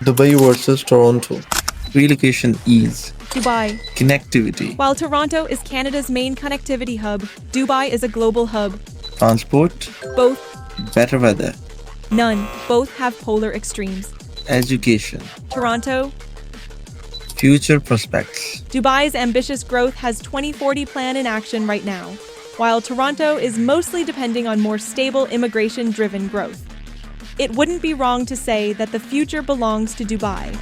Dubai versus Toronto. Relocation ease. Dubai. Connectivity. While Toronto is Canada's main connectivity hub, Dubai is a global hub. Transport. Both, Better weather. none. Both have polar extremes. Education. Toronto. Future prospects. Dubai's ambitious growth has 2040 plan in action right now, while Toronto is mostly depending on more stable immigration-driven growth. It wouldn't be wrong to say that the future belongs to Dubai.